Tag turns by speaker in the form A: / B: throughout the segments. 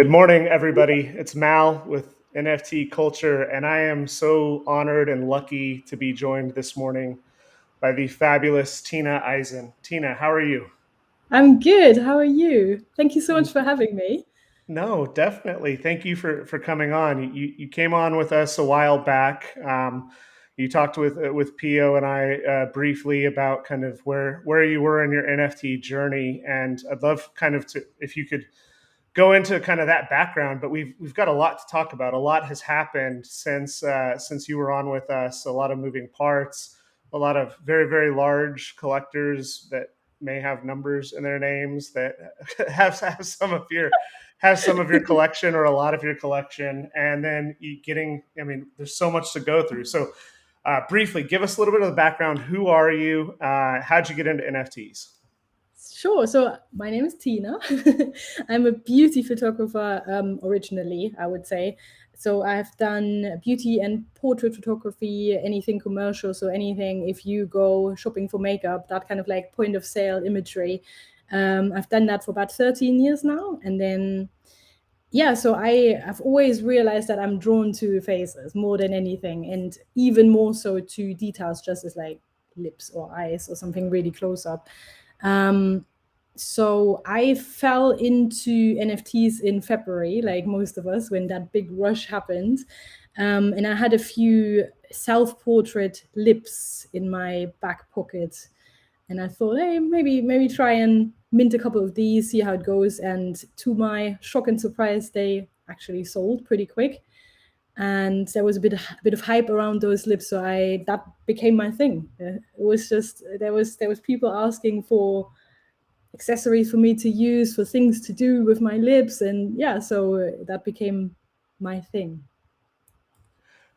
A: Good morning, everybody. It's Mal with NFT Culture, and I am so honored and lucky to be joined this morning by the fabulous Tina Eisen. Tina, how are you?
B: I'm good. How are you? Thank you so much for having me.
A: No, definitely. Thank you for coming on. You came on with us a while back. You talked with Pio and I briefly about kind of where you were in your NFT journey, and I'd love kind of to if you could go into kind of that background, but we've got a lot to talk about. A lot has happened since you were on with us. A lot of moving parts, a lot of very large collectors that may have numbers in their names that have some of your collection or a lot of your collection, and then you getting. I mean, there's so much to go through. So, briefly, give us a little bit of the background. Who are you? How'd you get into NFTs?
B: Sure. So my name is Tina. I'm a beauty photographer originally, I would say. So I've done beauty and portrait photography, anything commercial. So anything, if you go shopping for makeup, that kind of like point of sale imagery. I've done that for about 13 years now. And then, yeah, so I have always realized that I'm drawn to faces more than anything. And even more so to details, just as like lips or eyes or something really close up. Um, so I fell into NFTs in February, like most of us, when that big rush happened. And I had a few self-portrait lips in my back pocket. And I thought, hey, maybe try and mint a couple of these, see how it goes. And to my shock and surprise, they actually sold pretty quick. And there was a bit of hype around those lips, so I that became my thing. It was just there was people asking for accessories for me to use, for things to do with my lips, and yeah, so that became my thing.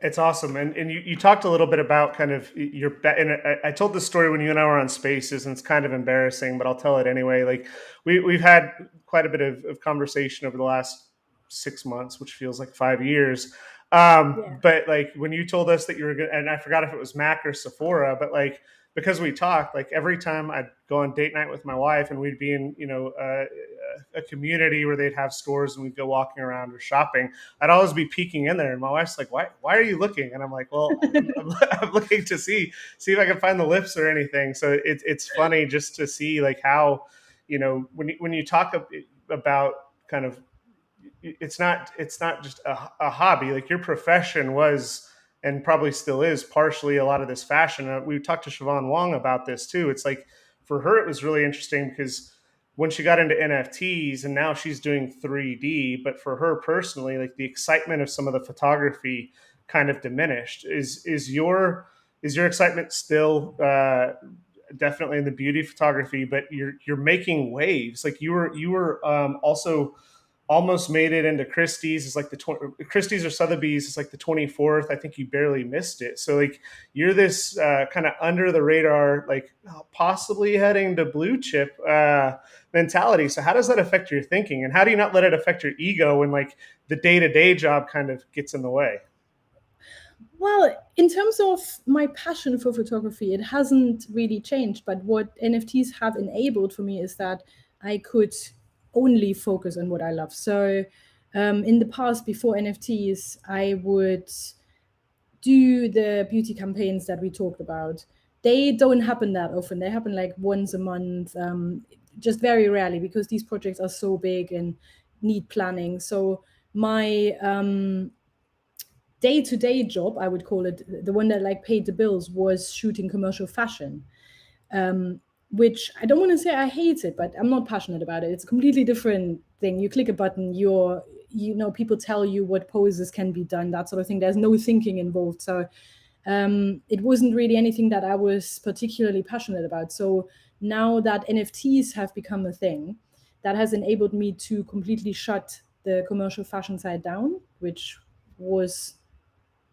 A: It's awesome, and you talked a little bit about kind of and I told this story when you and I were on Spaces, and it's kind of embarrassing, but I'll tell it anyway. Like we've had quite a bit of conversation over the last 6 months, which feels like 5 years.
B: Yeah.
A: But like when you told us that you were good, and I forgot if it was Mac or Sephora, but like because we talked, like every time I'd go on date night with my wife, and we'd be in a community where they'd have stores, and we'd go walking around or shopping. I'd always be peeking in there, and my wife's like, "Why are you looking?" And I'm like, "Well, I'm looking to see if I can find the lips or anything." So it's funny just to see like how, when you talk about kind of, it's not just a hobby. Like your profession was and probably still is partially a lot of this fashion. We talked to Siobhan Wong about this too. It's like for her it was really interesting because when she got into NFTs and now she's doing 3D, but for her personally, like the excitement of some of the photography kind of diminished. Is your excitement still definitely in the beauty photography, but you're making waves? Like you were also almost made it into Christie's. It's like Christie's or Sotheby's. It's like the 24th. I think you barely missed it. So like you're this kind of under the radar, like possibly heading to blue chip mentality. So how does that affect your thinking, and how do you not let it affect your ego when like the day to day job kind of gets in the way?
B: Well, in terms of my passion for photography, it hasn't really changed. But what NFTs have enabled for me is that I could only focus on what I love. So, in the past, before NFTs, I would do the beauty campaigns that we talked about. They don't happen that often. They happen like once a month, just very rarely because these projects are so big and need planning. So my day-to-day job, I would call it, the one that like paid the bills, was shooting commercial fashion, which I don't want to say I hate it, but I'm not passionate about it. It's a completely different thing. You click a button, people tell you what poses can be done, that sort of thing. There's no thinking involved. So it wasn't really anything that I was particularly passionate about. So now that NFTs have become a thing, that has enabled me to completely shut the commercial fashion side down, which was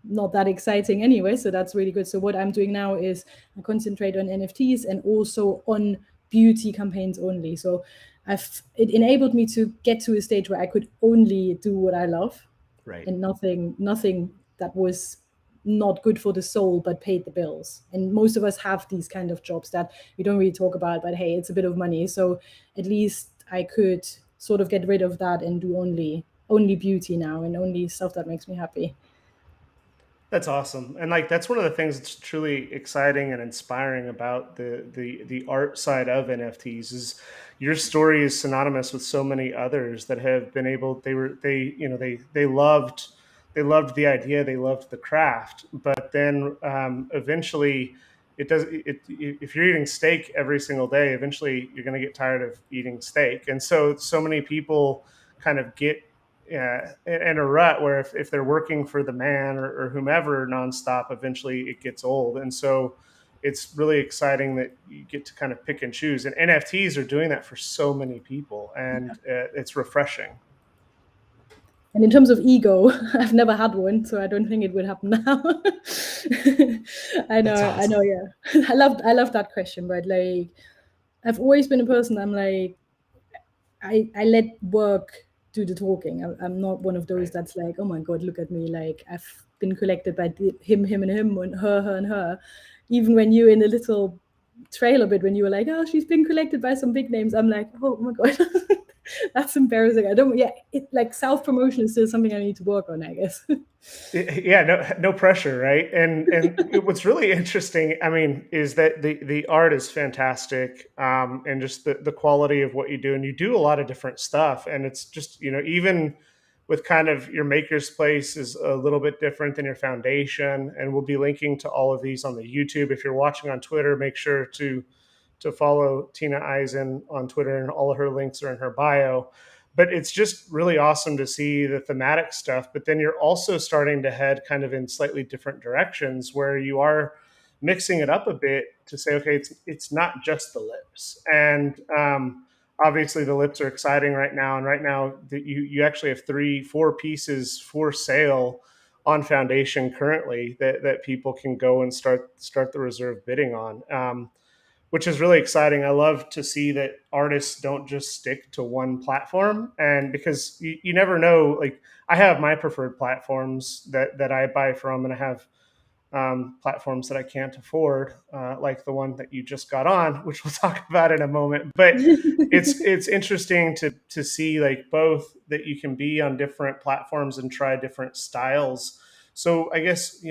B: not that exciting anyway. So that's really good. So what I'm doing now is I concentrate on NFTs and also on beauty campaigns only. So it enabled me to get to a stage where I could only do what I love
A: Right.
B: and nothing that was not good for the soul but paid the bills. And most of us have these kind of jobs that we don't really talk about, but hey, it's a bit of money. So at least I could sort of get rid of that and do only only beauty now and only stuff that makes me happy.
A: That's awesome. And like that's one of the things that's truly exciting and inspiring about the art side of NFTs is your story is synonymous with so many others that have been able they loved the idea, they loved the craft, but then eventually if you're eating steak every single day, eventually you're going to get tired of eating steak. And so many people kind of get in a rut where if they're working for the man or whomever nonstop, eventually it gets old. And so it's really exciting that you get to kind of pick and choose. And NFTs are doing that for so many people, and it's refreshing.
B: And in terms of ego, I've never had one, so I don't think it would happen now.
A: That's
B: I know,
A: awesome.
B: yeah. I love that question, but like, I've always been a person. I'm like, I let work do the talking. I'm not one of those
A: Right.
B: that's like, oh my god, look at me. Like I've been collected by him, and him, and her, and her. Even when you're in a little trailer bit, when you were like, oh, she's been collected by some big names, I'm like, oh my god, that's embarrassing. I don't. Yeah, it like self promotion is still something I need to work on, I guess.
A: Yeah, no pressure, right? And what's really interesting, I mean, is that the art is fantastic, and just the quality of what you do, and you do a lot of different stuff, and it's just even with kind of your maker's place is a little bit different than your foundation, and we'll be linking to all of these on the YouTube. If you're watching on Twitter, make sure to follow Tina Eisen on Twitter, and all of her links are in her bio. But it's just really awesome to see the thematic stuff. But then you're also starting to head kind of in slightly different directions where you are mixing it up a bit to say, okay, it's not just the lips. And obviously the lips are exciting right now. And right now you actually have 4 pieces for sale on Foundation currently that people can go and start the reserve bidding on. Which is really exciting. I love to see that artists don't just stick to one platform, and because you never know. Like I have my preferred platforms that I buy from, and I have platforms that I can't afford, like the one that you just got on, which we'll talk about in a moment. But it's interesting to see like both that you can be on different platforms and try different styles. So I guess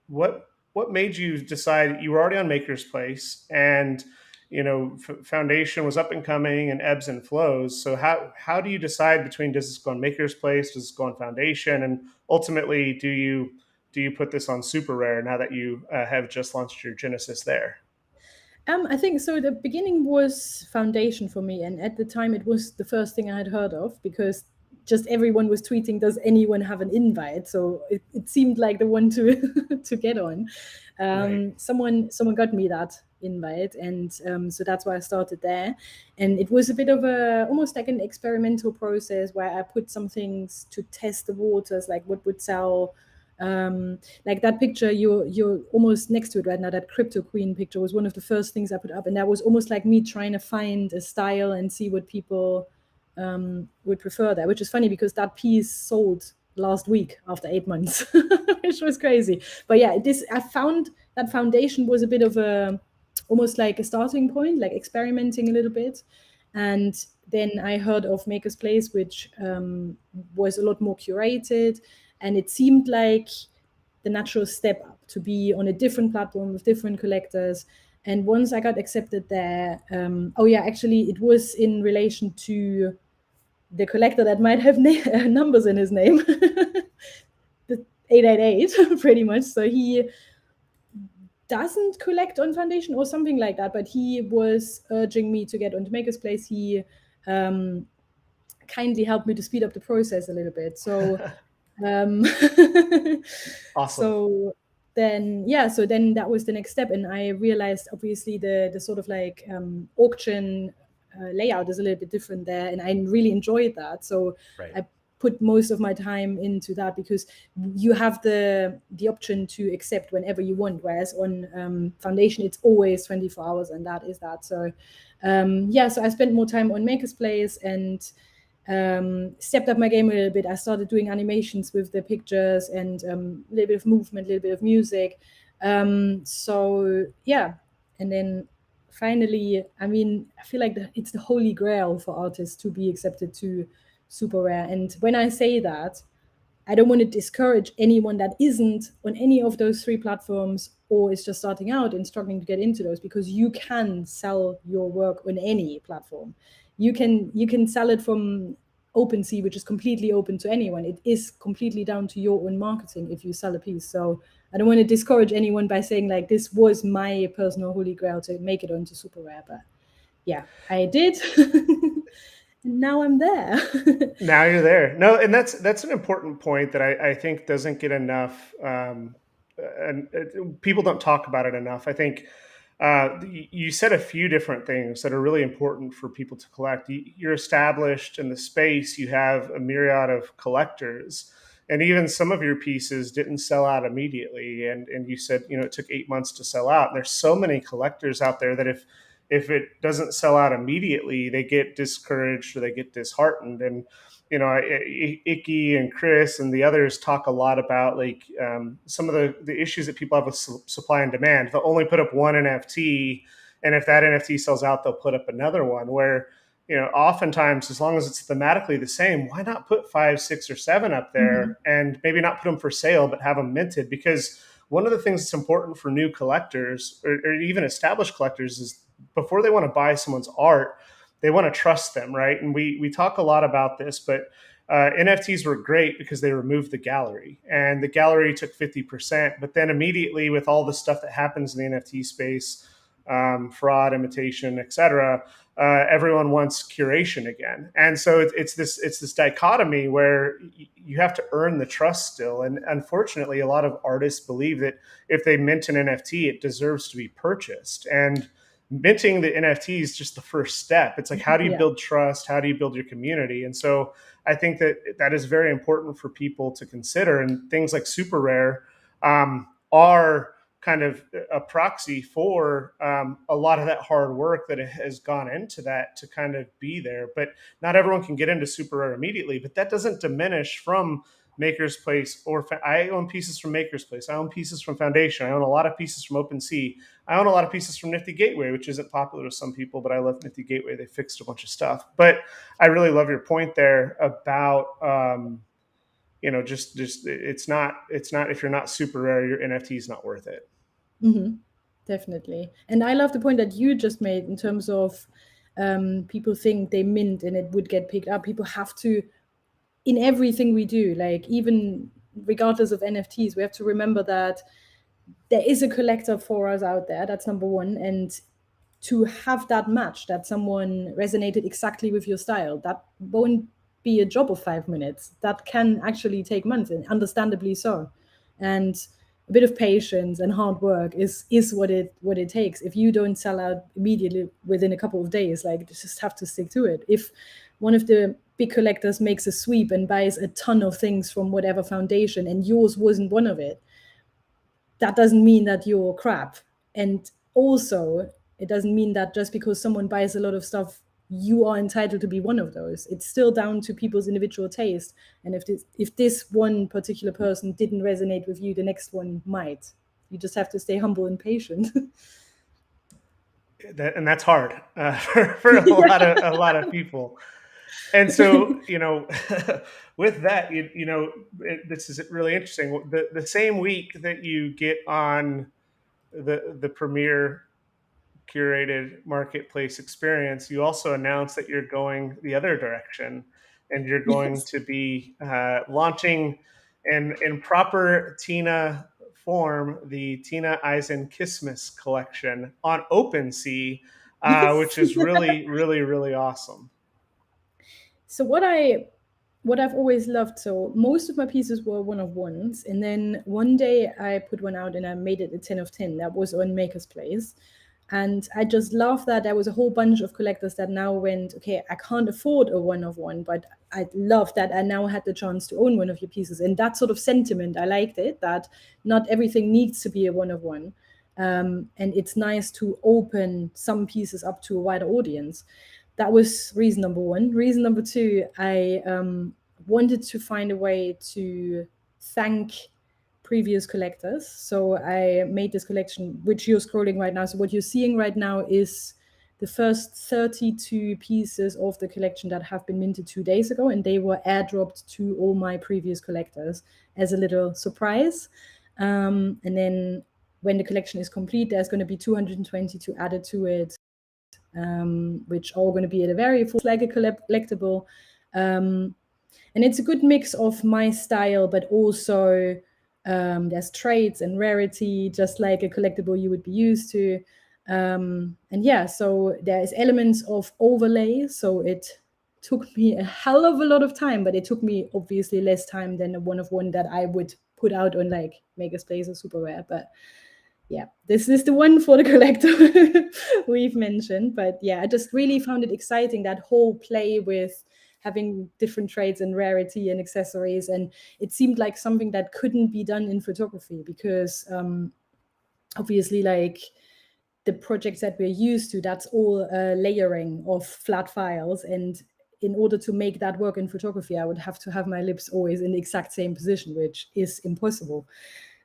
A: what made you decide you were already on Maker's Place and Foundation was up and coming and ebbs and flows. So how do you decide between does this go on Maker's Place, does this go on Foundation, and ultimately do you put this on Super Rare now that you have just launched your Genesis there?
B: I think so. The beginning was Foundation for me, and at the time it was the first thing I had heard of because just everyone was tweeting, "Does anyone have an invite?" So it seemed like the one to to get on.
A: Right.
B: Someone got me that invite, and so that's why I started there. And it was a bit of a almost like an experimental process where I put some things to test the waters, like what would sell. Like that picture you're almost next to it right now, that crypto queen picture was one of the first things I put up, and that was almost like me trying to find a style and see what people would prefer there, which is funny because that piece sold last week after 8 months, which was crazy. But yeah, this I found that Foundation was a bit of a almost like a starting point, like experimenting a little bit. And then I heard of Maker's Place, which was a lot more curated, and it seemed like the natural step up to be on a different platform with different collectors. And once I got accepted there, oh yeah, actually it was in relation to the collector that might have numbers in his name, the 888 pretty much. So he doesn't collect on Foundation or something like that, but he was urging me to get onto Maker's Place. He kindly helped me to speed up the process a little bit. So um,
A: Awesome.
B: so so then that was the next step, and I realized obviously the sort of like auction layout is a little bit different there, and I really enjoyed that. So
A: Right.
B: I put most of my time into that because you have the option to accept whenever you want, whereas on Foundation it's always 24 hours, and that is that. So so I spent more time on Maker's Place and stepped up my game a little bit. I started doing animations with the pictures and a little bit of movement, a little bit of music. So yeah, and then finally, I mean, I feel like it's the holy grail for artists to be accepted to super rare. And when I say that, I don't want to discourage anyone that isn't on any of those three platforms or is just starting out and struggling to get into those, because you can sell your work on any platform. You can sell it from OpenSea, which is completely open to anyone. It is completely down to your own marketing if you sell a piece. So I don't want to discourage anyone by saying like this was my personal holy grail to make it onto super rare, but yeah, I did. And now I'm there.
A: Now you're there. No, and that's an important point that I think doesn't get enough. And people don't talk about it enough. I think you said a few different things that are really important for people to collect. You're established in the space. You have a myriad of collectors, and even some of your pieces didn't sell out immediately. And you said, you know, it took 8 months to sell out. And there's so many collectors out there that if it doesn't sell out immediately, they get discouraged or they get disheartened. And you know, Icky and Chris and the others talk a lot about like some of the issues that people have with supply and demand. They'll only put up one NFT, and if that NFT sells out, they'll put up another one. Where, you know, oftentimes, as long as it's thematically the same, why not put 5, 6, or 7 up there, and maybe not put them for sale, but have them minted? Because one of the things that's important for new collectors or even established collectors is before they want to buy someone's art, they want to trust them, right? And we talk a lot about this, but NFTs were great because they removed the gallery, and the gallery took 50%. But then immediately, with all the stuff that happens in the NFT space, fraud, imitation, etc., everyone wants curation again. And so it's this dichotomy where you have to earn the trust still. And unfortunately, a lot of artists believe that if they mint an NFT, it deserves to be purchased. And minting the NFT is just the first step. It's like, how do you build trust? How do you build your community? And so I think that is very important for people to consider. And things like super rare are kind of a proxy for a lot of that hard work that has gone into that to kind of be there. But not everyone can get into super rare immediately, but that doesn't diminish from Maker's Place, or I own pieces from Maker's Place. I own pieces from Foundation. I own a lot of pieces from OpenSea. I own a lot of pieces from Nifty Gateway, which isn't popular with some people, but I love Nifty Gateway. They fixed a bunch of stuff. But I really love your point there about you know, just it's not if you're not super rare, your NFT is not worth it.
B: Definitely. And I love the point that you just made in terms of people think they mint and it would get picked up. People have to, in everything we do, like even regardless of NFTs, we have to remember that there is a collector for us out there. That's number one. And to have that match, that someone resonated exactly with your style, that won't be a job of 5 minutes. That can actually take months, and understandably so. And a bit of patience and hard work is what it takes. If you don't sell out immediately within a couple of days, like you just have to stick to it. If one of the big collectors makes a sweep and buys a ton of things from whatever foundation and yours wasn't one of it, that doesn't mean that you're crap. And also, it doesn't mean that just because someone buys a lot of stuff, you are entitled to be one of those. It's still down to people's individual taste. And if this one particular person didn't resonate with you, the next one might. You just have to stay humble and patient.
A: And that's hard for a lot of people. And so, you know, with that, you know, this is really interesting. The same week that you get on the premier curated marketplace experience, you also announce that you're going the other direction, and you're going
B: Yes.
A: to be launching in proper Tina form the Tina Eisen Kissmas collection on OpenSea,
B: Yes.
A: which is really, really, really awesome.
B: So what I've always loved, so most of my pieces were one of ones, and then one day I put one out and I made it a 10 of 10. That was on Maker's Place. And I just love that there was a whole bunch of collectors that now went, okay, I can't afford a one of one, but I love that I now had the chance to own one of your pieces. And that sort of sentiment, I liked it, that not everything needs to be a one of one. And it's nice to open some pieces up to a wider audience. That was reason number one. Reason number two, I wanted to find a way to thank previous collectors. So I made this collection, which you're scrolling right now. So what you're seeing right now is the first 32 pieces of the collection that have been minted 2 days ago, and they were airdropped to all my previous collectors as a little surprise. And then when the collection is complete, there's going to be 222 added to it, which are going to be at a very full, like a collectible. And it's a good mix of my style, but also there's traits and rarity, just like a collectible you would be used to. And yeah, so there's elements of overlay. So it took me a hell of a lot of time, but it took me obviously less time than a one of one that I would put out on like Makerspace or Super Rare. But yeah, this is the one for the collector we've mentioned. But yeah, I just really found it exciting, that whole play with having different traits and rarity and accessories. And it seemed like something that couldn't be done in photography because obviously, like the projects that we're used to, that's all layering of flat files. And in order to make that work in photography, I would have to have my lips always in the exact same position, which is impossible.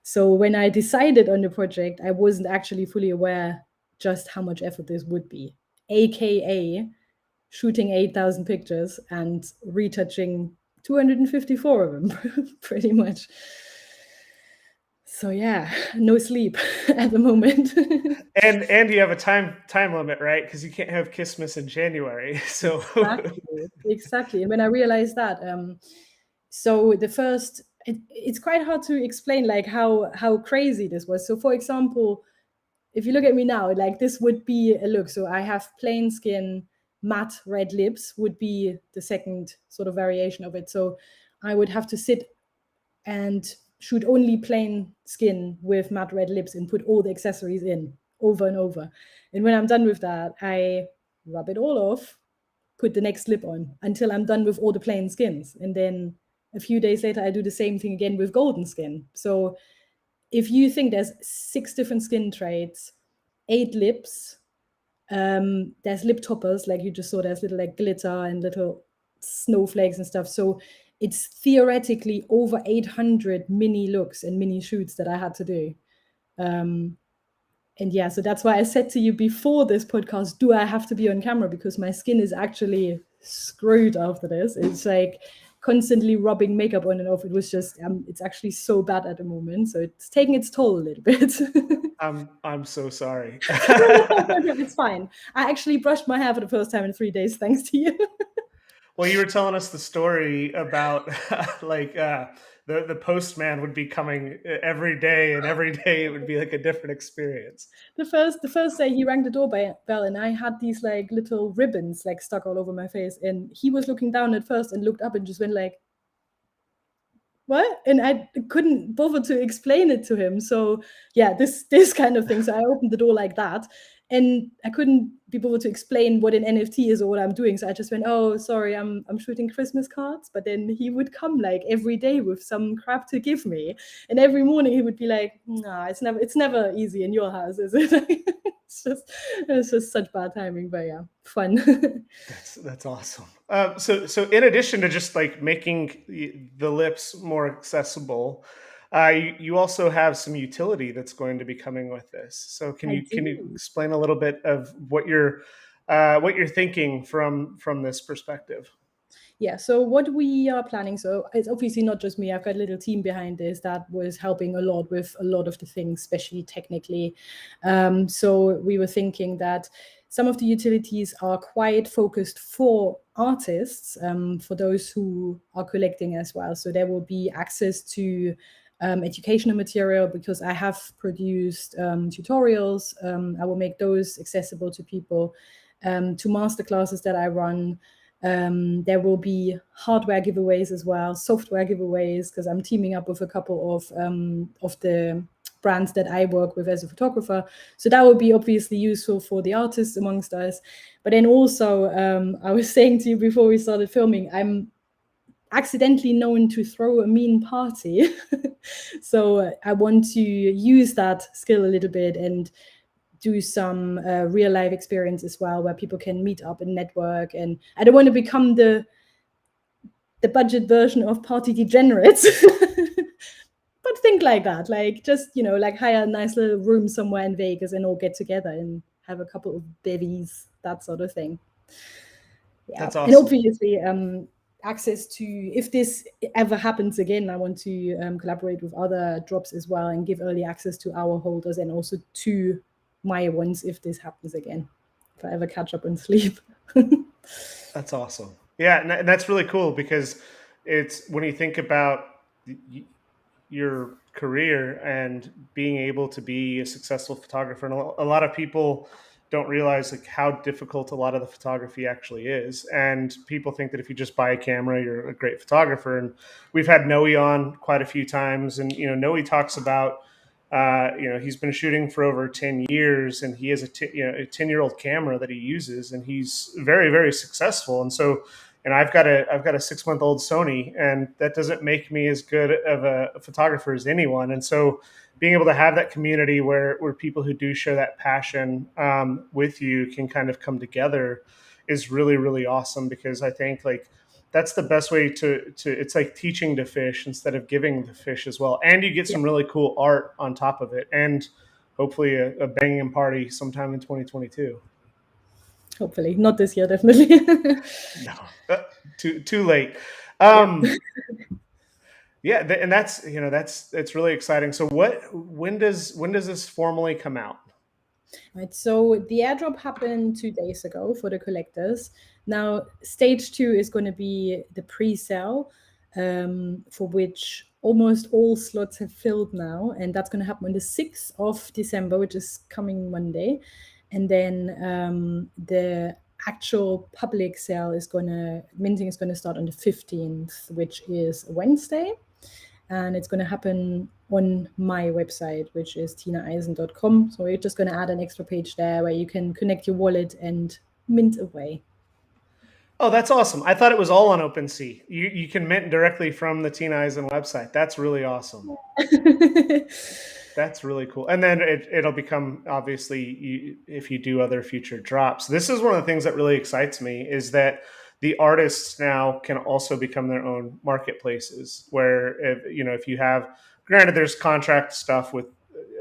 B: So when I decided on the project, I wasn't actually fully aware just how much effort this would be, aka shooting 8,000 pictures and retouching 254 of them, pretty much. So yeah, no sleep at the moment.
A: And you have a time limit, right? Because you can't have Kissmas in January. So
B: exactly. And when I realized that, so the first, it's quite hard to explain like how crazy this was. So for example, if you look at me now, like this would be a look. So I have plain skin, matte red lips would be the second sort of variation of it. So I would have to sit and shoot only plain skin with matte red lips and put all the accessories in over and over. And when I'm done with that, I rub it all off, put the next lip on until I'm done with all the plain skins. And then a few days later, I do the same thing again with golden skin. So if you think there's 6 different skin traits, 8 lips, there's lip toppers, like you just saw, there's little like glitter and little snowflakes and stuff. So it's theoretically over 800 mini looks and mini shoots that I had to do. And yeah, so that's why I said to you before this podcast, do I have to be on camera? Because my skin is actually screwed after this. It's like constantly rubbing makeup on and off. It was just, it's actually so bad at the moment. So it's taking its toll a little bit.
A: I'm so sorry.
B: It's fine. I actually brushed my hair for the first time in 3 days, thanks to you.
A: Well, you were telling us the story about like the postman would be coming every day, and every day it would be like a different experience.
B: The first day he rang the doorbell, and I had these like little ribbons like stuck all over my face, and he was looking down at first and looked up and just went like, what? And I couldn't bother to explain it to him. So yeah, this kind of thing. So I opened the door like that, and I couldn't be bothered to explain what an NFT is or what I'm doing. So I just went, oh, sorry, I'm shooting Christmas cards. But then he would come like every day with some crap to give me, and every morning he would be like, nah, it's never easy in your house, is it? it's just such bad timing, but yeah, fun.
A: That's awesome. So in addition to just like making the lips more accessible, you also have some utility that's going to be coming with this. So can you explain a little bit of what you're thinking from this perspective?
B: Yeah, so what we are planning, so it's obviously not just me, I've got a little team behind this that was helping a lot with a lot of the things, especially technically. So we were thinking that some of the utilities are quite focused for artists, for those who are collecting as well. So there will be access to educational material, because I have produced tutorials. I will make those accessible to people, to masterclasses that I run. There will be hardware giveaways as well, software giveaways, because I'm teaming up with a couple of the brands that I work with as a photographer. So that would be obviously useful for the artists amongst us. But then also, I was saying to you before we started filming, I'm accidentally known to throw a mean party. So I want to use that skill a little bit and do some real life experience as well, where people can meet up and network. And I don't want to become the budget version of Party Degenerates. But think like that, like just, like hire a nice little room somewhere in Vegas and all get together and have a couple of bevies, that sort of thing. Yeah.
A: That's
B: And
A: awesome.
B: obviously, access to, if this ever happens again, I want to collaborate with other drops as well and give early access to our holders and also to my ones if this happens again, if I ever catch up on sleep.
A: That's awesome. Yeah, and that's really cool because it's when you think about your career and being able to be a successful photographer, and a lot of people don't realize like how difficult a lot of the photography actually is. And people think that if you just buy a camera, you're a great photographer. And we've had Noe on quite a few times, and Noe talks about he's been shooting for over 10 years, and he has a 10-year-old camera that he uses, and he's very, very successful. And so, and I've got a 6-month-old Sony, and that doesn't make me as good of a photographer as anyone. And so, being able to have that community where people who do share that passion with you can kind of come together is really, really awesome, because I think like that's the best way to it's like teaching to fish instead of giving the fish as well. And you get some really cool art on top of it, and hopefully a banging party sometime in 2022.
B: Hopefully not this year, definitely.
A: No, too late. Yeah, and that's it's really exciting. So when does this formally come out?
B: Right, so the airdrop happened 2 days ago for the collectors. Now, stage 2 is going to be the pre-sale, for which almost all slots have filled now, and that's going to happen on the 6th of December, which is coming Monday. And then the actual public sale minting is going to start on the 15th, which is Wednesday. And it's going to happen on my website, which is tinaeisen.com. So we're just going to add an extra page there where you can connect your wallet and mint away.
A: Oh, that's awesome. I thought it was all on OpenSea. You can mint directly from the Tina Eisen website. That's really awesome. That's really cool. And then it'll become, obviously, if you do other future drops. This is one of the things that really excites me, is that the artists now can also become their own marketplaces, where if you have, granted, there's contract stuff with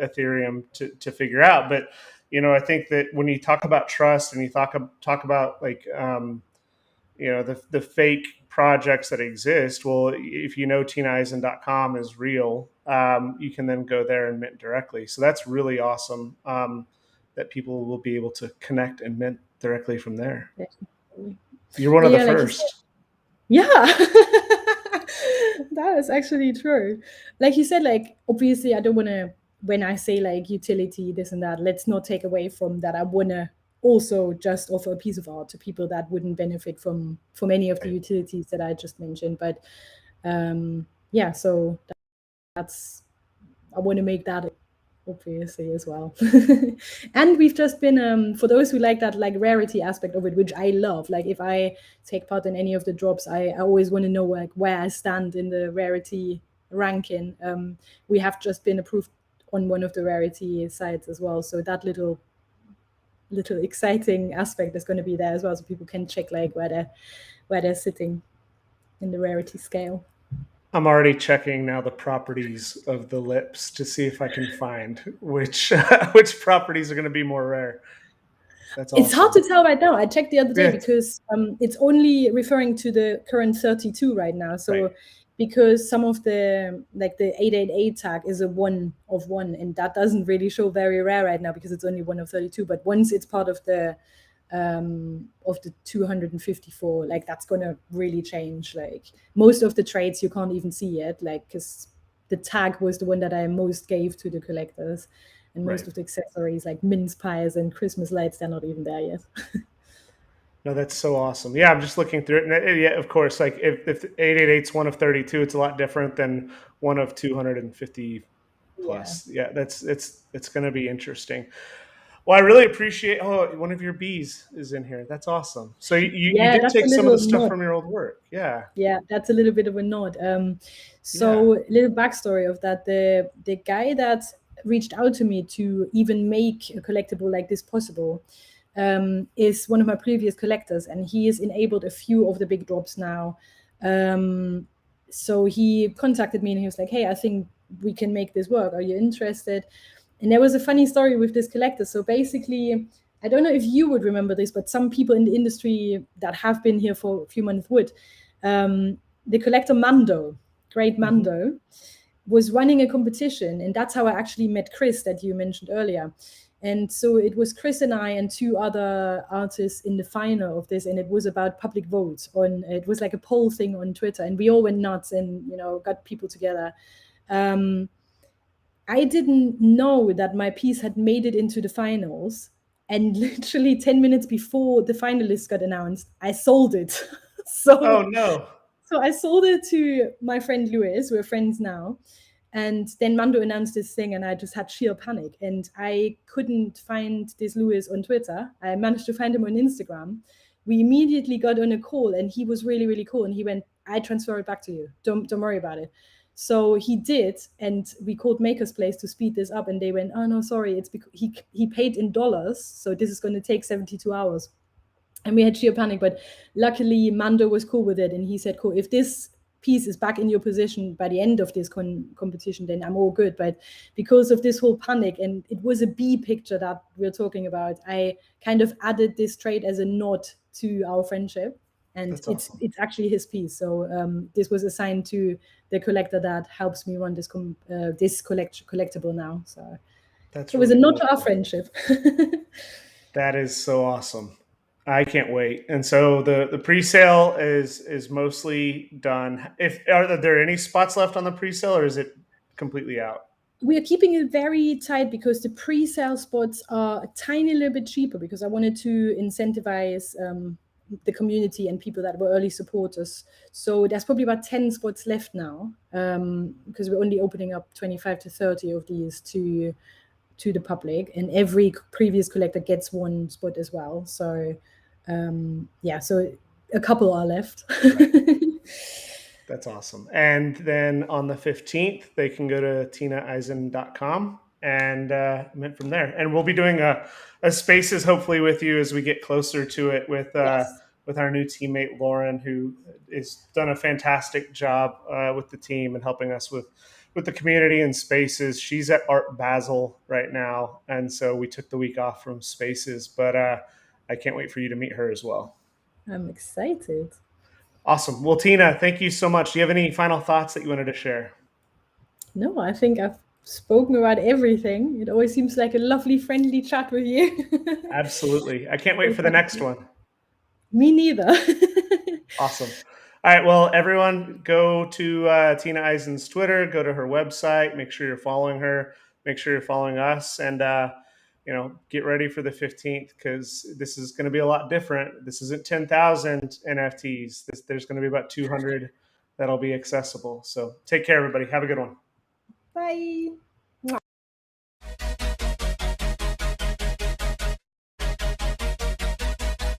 A: Ethereum to figure out, but I think that when you talk about trust and you talk about like the fake projects that exist, well, if tinaeisen.com is real, you can then go there and mint directly. So that's really awesome, that people will be able to connect and mint directly from there. You're one of the first.
B: Yeah. That is actually true. Like you said, like, obviously I don't want to, when I say like utility, this and that, let's not take away from that. I want to also just offer a piece of art to people that wouldn't benefit from any of the utilities that I just mentioned. But yeah, so that's, I want to make that obviously as well. And we've just been for those who like that like rarity aspect of it, which I love, like if I take part in any of the drops, I always want to know like where I stand in the rarity ranking. We have just been approved on one of the rarity sites as well, so that little exciting aspect is going to be there as well, so people can check like where they're sitting in the rarity scale.
A: I'm already checking now the properties of the lips to see if I can find which properties are going to be more rare. That's awesome.
B: It's hard to tell right now. I checked the other day because it's only referring to the current 32 right now. So because some of the, like the 888 tag is a 1 of 1, and that doesn't really show very rare right now because it's only 1 of 32. But once it's part of the 254, like that's gonna really change. Like most of the traits you can't even see yet, like because the tag was the one that I most gave to the collectors, and most of the accessories like mince pies and Christmas lights, they're not even there yet.
A: No, that's so awesome. Yeah, I'm just looking through it, and yeah, of course, like if 888's 1 of 32, it's a lot different than 1 of 250 plus. Yeah, it's going to be interesting. Well, I really appreciate. Oh, one of your bees is in here. That's awesome. So you did take some of the stuff from your old work. Yeah.
B: Yeah, that's a little bit of a nod. So little backstory of that: the guy that reached out to me to even make a collectible like this possible is one of my previous collectors, and he has enabled a few of the big drops now. So he contacted me and he was like, "Hey, I think we can make this work. Are you interested?" And there was a funny story with this collector. So basically, I don't know if you would remember this, but some people in the industry that have been here for a few months would. The collector Mando, great Mando, was running a competition, and that's how I actually met Chris that you mentioned earlier. And so it was Chris and I and two other artists in the final of this, and it was about public votes. It was like a poll thing on Twitter, and we all went nuts and got people together. I didn't know that my piece had made it into the finals. And literally 10 minutes before the finalists got announced, I sold it.
A: Oh no.
B: So I sold it to my friend Louis. We're friends now. And then Mando announced this thing, and I just had sheer panic. And I couldn't find this Louis on Twitter. I managed to find him on Instagram. We immediately got on a call, and he was really, really cool. And he went, "I transfer it back to you. Don't worry about it." So he did, and we called Maker's Place to speed this up, and they went, "Oh no, sorry, it's because he paid in dollars, so this is going to take 72 hours." And we had sheer panic, but luckily Mando was cool with it, and he said, "Cool, if this piece is back in your position by the end of this competition, then I'm all good." But because of this whole panic, and it was a bee picture that we're talking about, I kind of added this trade as a nod to our friendship. And
A: That's awesome.
B: it's actually his piece. So this was assigned to the collector that helps me run this collectible now. So
A: That's
B: it was
A: really
B: a nod
A: cool.
B: to our friendship.
A: That is so awesome. I can't wait. And so the pre-sale is mostly done. If are there any spots left on the pre-sale, or is it completely out?
B: We are keeping it very tight because the pre-sale spots are a tiny little bit cheaper, because I wanted to incentivize the community and people that were early supporters. So there's probably about 10 spots left now, because we're only opening up 25 to 30 of these to the public, and every previous collector gets one spot as well. So so a couple are left.
A: Right. That's awesome. And then on the 15th, they can go to tinaeisen.com and went from there. And we'll be doing a spaces hopefully with you as we get closer to it
B: Yes.
A: with our new teammate Lauren, who has done a fantastic job with the team and helping us with the community and spaces. She's at Art Basel right now, and so we took the week off from spaces, but I can't wait for you to meet her as well.
B: I'm excited.
A: Awesome. Well, Tina, thank you so much. Do you have any final thoughts that you wanted to share?
B: No, I think I've spoken about everything. It always seems like a lovely, friendly chat with you.
A: Absolutely. I can't wait
B: So
A: for the
B: thank
A: next
B: you.
A: one.
B: Me neither.
A: Awesome. All right. Well, everyone, go to Tina Eisen's Twitter, go to her website, make sure you're following her, make sure you're following us, and get ready for the 15th, because this is going to be a lot different. This isn't 10,000 NFTs. There's going to be about 200 that'll be accessible. So take care, everybody. Have a good one.
B: Bye.